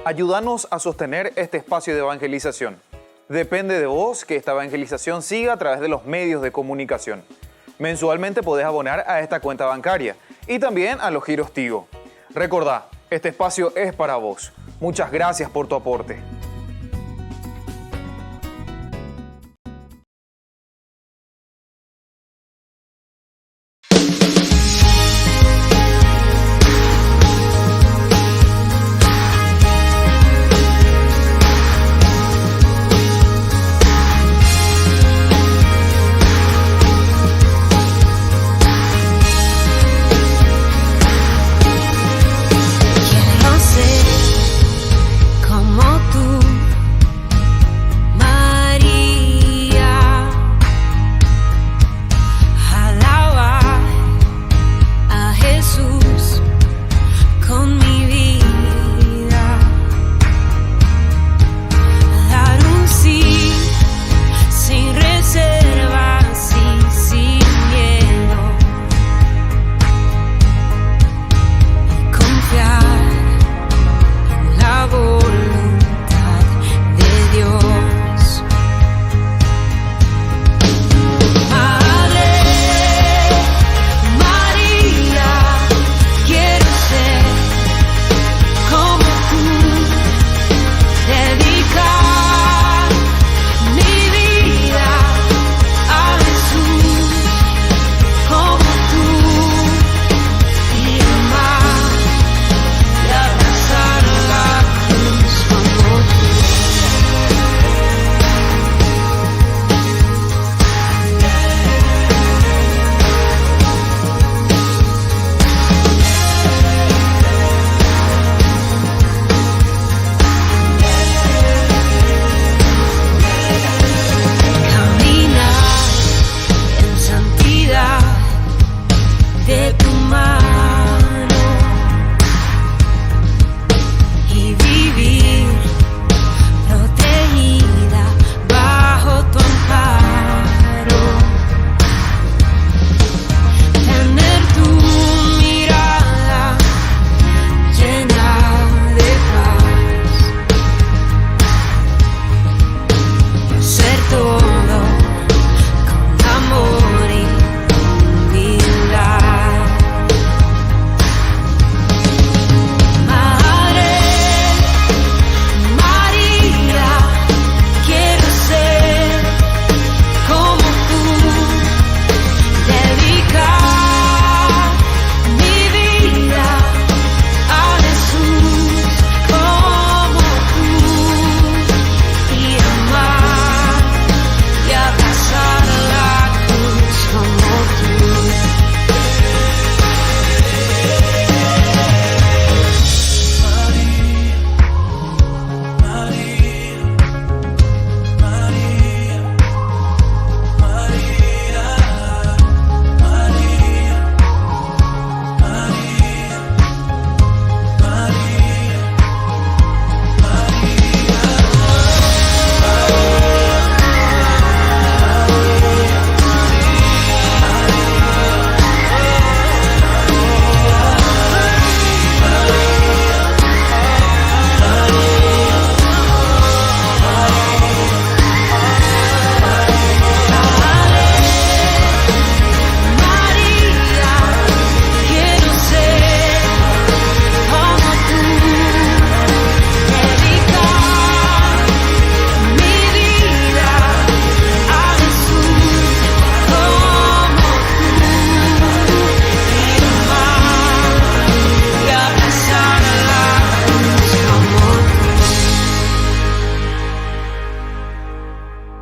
Ayúdanos a sostener este espacio de evangelización. Depende de vos que esta evangelización siga a través de los medios de comunicación. Mensualmente podés abonar a esta cuenta bancaria y también a los giros Tigo. Recordá, este espacio es para vos. Muchas gracias por tu aporte. Quiero ser como tú.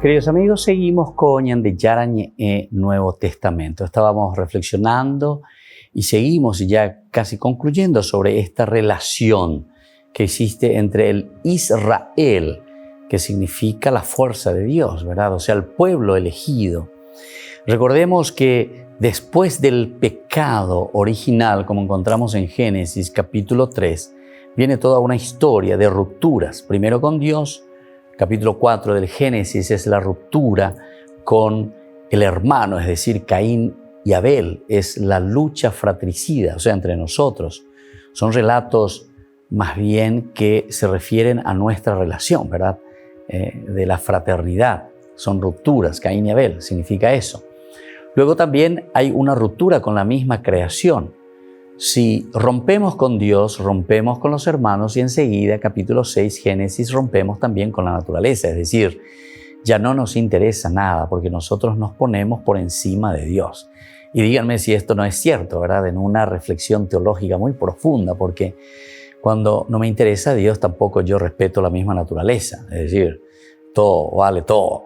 Queridos amigos, seguimos con Ñandillara Ñe'e Nuevo Testamento. Estábamos reflexionando y seguimos ya casi concluyendo sobre esta relación que existe entre el Israel, que significa la fuerza de Dios, ¿verdad? O sea, el pueblo elegido. Recordemos que después del pecado original, como encontramos en Génesis capítulo 3, viene toda una historia de rupturas, primero con Dios. Capítulo 4 del Génesis es la ruptura con el hermano, es decir, Caín y Abel. Es la lucha fratricida, o sea, entre nosotros. Son relatos más bien que se refieren a nuestra relación, ¿verdad? De la fraternidad. Son rupturas, Caín y Abel, significa eso. Luego también hay una ruptura con la misma creación. Si rompemos con Dios, rompemos con los hermanos y enseguida, capítulo 6, Génesis, rompemos también con la naturaleza. Es decir, ya no nos interesa nada porque nosotros nos ponemos por encima de Dios. Y díganme si esto no es cierto, ¿verdad? En una reflexión teológica muy profunda, porque cuando no me interesa Dios, tampoco yo respeto la misma naturaleza. Es decir, todo vale todo.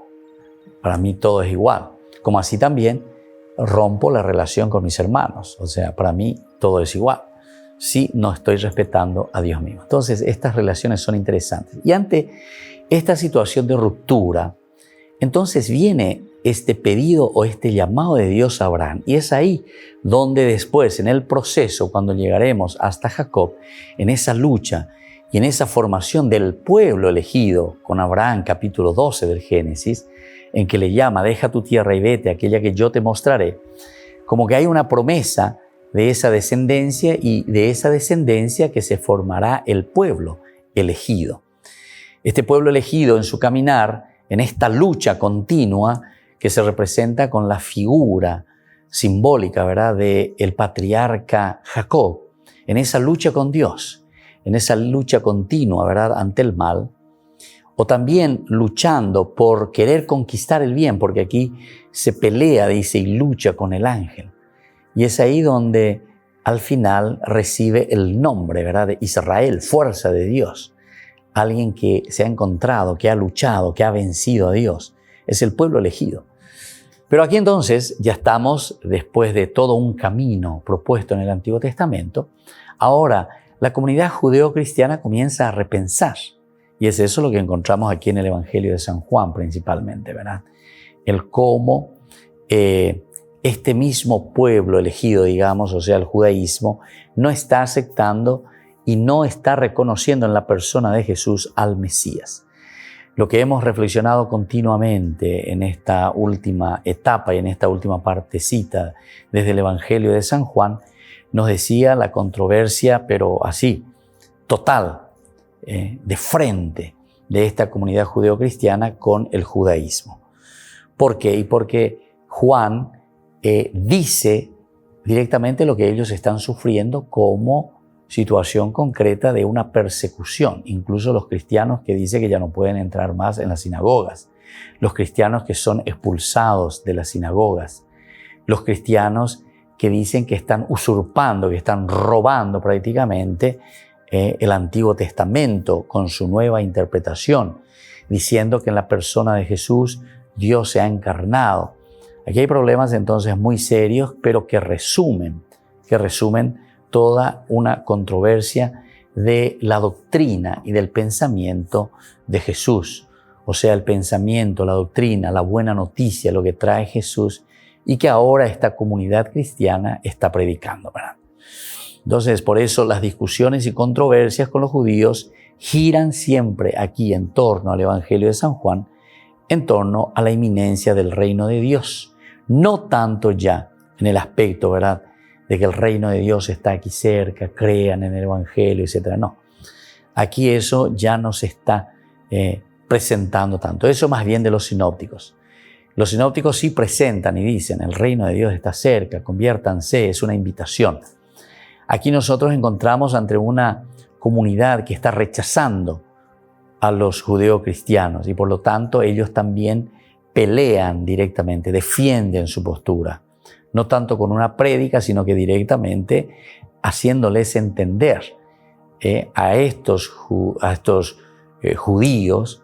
Para mí todo es igual. Como así también rompo la relación con mis hermanos. O sea, para mí todo es igual si no estoy respetando a Dios mismo. Entonces, estas relaciones son interesantes. Y ante esta situación de ruptura, entonces viene este pedido o este llamado de Dios a Abraham. Y es ahí donde después, en el proceso, cuando llegaremos hasta Jacob, en esa lucha y en esa formación del pueblo elegido con Abraham, capítulo 12 del Génesis, en que le llama, deja tu tierra y vete a aquella que yo te mostraré, como que hay una promesa de esa descendencia y de esa descendencia que se formará el pueblo elegido. Este pueblo elegido en su caminar, en esta lucha continua que se representa con la figura simbólica, ¿verdad?, del patriarca Jacob, en esa lucha con Dios, en esa lucha continua, ¿verdad?, ante el mal, o también luchando por querer conquistar el bien, porque aquí se pelea, dice, y lucha con el ángel. Y es ahí donde al final recibe el nombre, ¿verdad?, de Israel, fuerza de Dios. Alguien que se ha encontrado, que ha luchado, que ha vencido a Dios. Es el pueblo elegido. Pero aquí entonces ya estamos, después de todo un camino propuesto en el Antiguo Testamento, ahora la comunidad judeo-cristiana comienza a repensar. Y es eso lo que encontramos aquí en el Evangelio de San Juan principalmente, ¿verdad? El cómo este mismo pueblo elegido, digamos, o sea, el judaísmo, no está aceptando y no está reconociendo en la persona de Jesús al Mesías. Lo que hemos reflexionado continuamente en esta última etapa y en esta última partecita desde el Evangelio de San Juan, nos decía la controversia, pero así, total, de frente de esta comunidad judeo-cristiana con el judaísmo. ¿Por qué? Y porque Juan dice directamente lo que ellos están sufriendo como situación concreta de una persecución. Incluso los cristianos que dicen que ya no pueden entrar más en las sinagogas, los cristianos que son expulsados de las sinagogas, los cristianos que dicen que están usurpando, que están robando prácticamente el Antiguo Testamento con su nueva interpretación, diciendo que en la persona de Jesús Dios se ha encarnado. Aquí hay problemas entonces muy serios, pero que resumen toda una controversia de la doctrina y del pensamiento de Jesús. O sea, el pensamiento, la doctrina, la buena noticia, lo que trae Jesús y que ahora esta comunidad cristiana está predicando, ¿verdad? Entonces, por eso las discusiones y controversias con los judíos giran siempre aquí en torno al Evangelio de San Juan, en torno a la inminencia del reino de Dios. No tanto ya en el aspecto, ¿verdad?, de que el reino de Dios está aquí cerca, crean en el Evangelio, etc. No, aquí eso ya no se está presentando tanto. Eso más bien de los sinópticos. Los sinópticos sí presentan y dicen, el reino de Dios está cerca, conviértanse, es una invitación. Aquí nosotros encontramos ante una comunidad que está rechazando a los judeocristianos y por lo tanto ellos también pelean directamente, defienden su postura. No tanto con una prédica, sino que directamente haciéndoles entender a estos judíos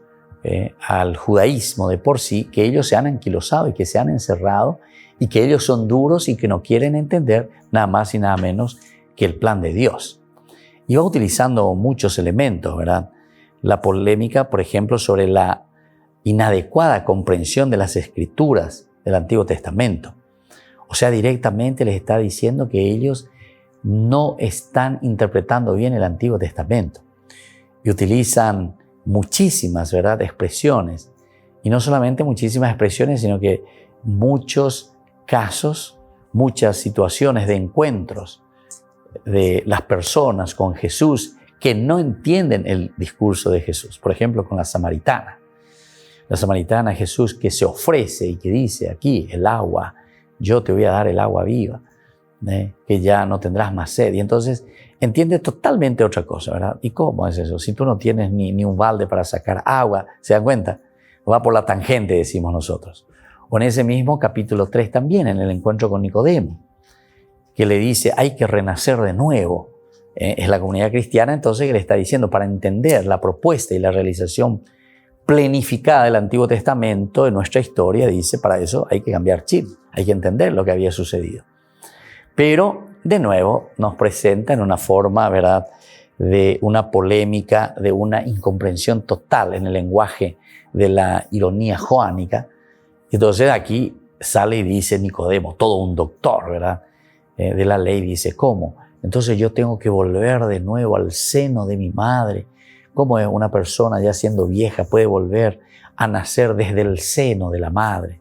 al judaísmo de por sí, que ellos se han anquilosado y que se han encerrado y que ellos son duros y que no quieren entender nada más y nada menos que el plan de Dios. Y va utilizando muchos elementos, ¿verdad? La polémica, por ejemplo, sobre la inadecuada comprensión de las escrituras del Antiguo Testamento. O sea, directamente les está diciendo que ellos no están interpretando bien el Antiguo Testamento. Y utilizan muchísimas, ¿verdad?, expresiones. Y no solamente muchísimas expresiones, sino que muchos casos, muchas situaciones de encuentros de las personas con Jesús que no entienden el discurso de Jesús. Por ejemplo, con la samaritana. La samaritana, Jesús que se ofrece y que dice aquí, el agua, yo te voy a dar el agua viva, que ya no tendrás más sed. Y entonces entiende totalmente otra cosa, ¿verdad? ¿Y cómo es eso? Si tú no tienes ni un balde para sacar agua, ¿se dan cuenta? Va por la tangente, decimos nosotros. O en ese mismo capítulo 3 también, en el encuentro con Nicodemo, que le dice, hay que renacer de nuevo. Es la comunidad cristiana entonces que le está diciendo, para entender la propuesta y la realización planificada del Antiguo Testamento, en nuestra historia, dice, para eso hay que cambiar chip, hay que entender lo que había sucedido. Pero, de nuevo, nos presenta en una forma, ¿verdad?, de una polémica, de una incomprensión total en el lenguaje de la ironía joánica. Entonces aquí sale y dice Nicodemo, todo un doctor, ¿verdad?, de la ley, dice, ¿cómo? Entonces yo tengo que volver de nuevo al seno de mi madre. ¿Cómo una persona ya siendo vieja puede volver a nacer desde el seno de la madre?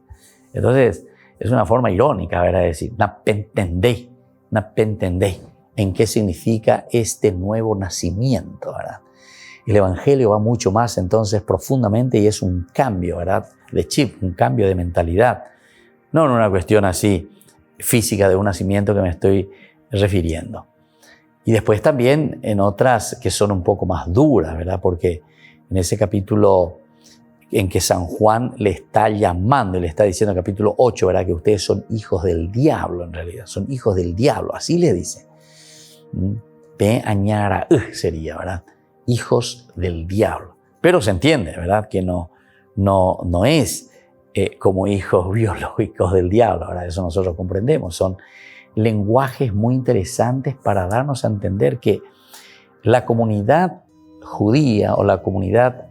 Entonces, es una forma irónica, ¿verdad?, de decir, no entendéis en qué significa este nuevo nacimiento, ¿verdad? El Evangelio va mucho más entonces profundamente y es un cambio, ¿verdad?, de chip, un cambio de mentalidad. No en una cuestión así física de un nacimiento que me estoy refiriendo. Y después también en otras que son un poco más duras, ¿verdad? Porque en ese capítulo en que San Juan le está llamando y le está diciendo, capítulo 8, ¿verdad?, que ustedes son hijos del diablo en realidad, son hijos del diablo, así le dice. Añara sería, ¿verdad? Hijos del diablo. Pero se entiende, ¿verdad?, que no es como hijos biológicos del diablo, ¿verdad? Eso nosotros comprendemos. Son lenguajes muy interesantes para darnos a entender que la comunidad judía o la comunidad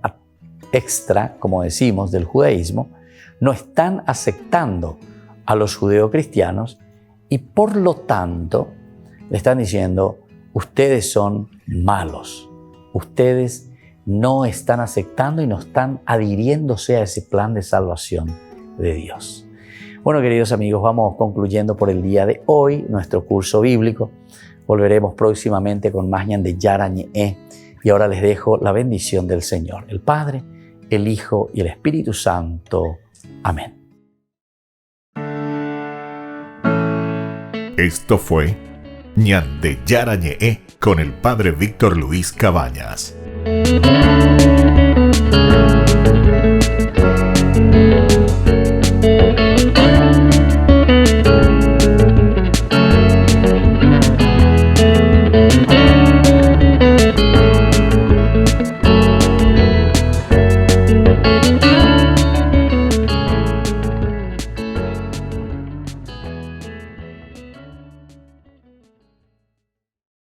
extra, como decimos, del judaísmo, no están aceptando a los judeocristianos y por lo tanto le están diciendo, ustedes son malos, ustedes no están aceptando y no están adhiriéndose a ese plan de salvación de Dios. Bueno, queridos amigos, vamos concluyendo por el día de hoy nuestro curso bíblico. Volveremos próximamente con más Ñan de Yara Ñe. Y ahora les dejo la bendición del Señor, el Padre, el Hijo y el Espíritu Santo. Amén. Esto fue Ñan de Yara Ñe con el Padre Víctor Luis Cabañas.